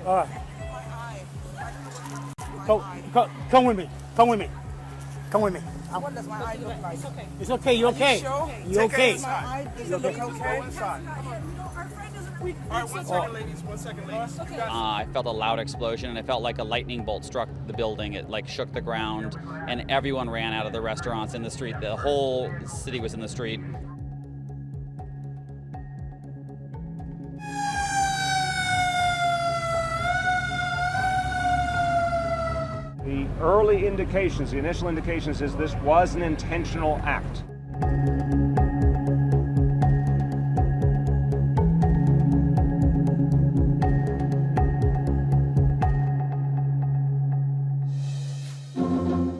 All right. Come with me. Come with me. Come with me. What does my eye look like? It's okay. You're okay. Sure? You're okay. My eye doesn't look okay. All right, 1 second, ladies. 1 second, ladies. I felt a loud explosion, and it felt like a lightning bolt struck the building. It like shook the ground, and everyone ran out of the restaurants in the street. The whole city was in the street. The early indications, the initial indications is this was an intentional act.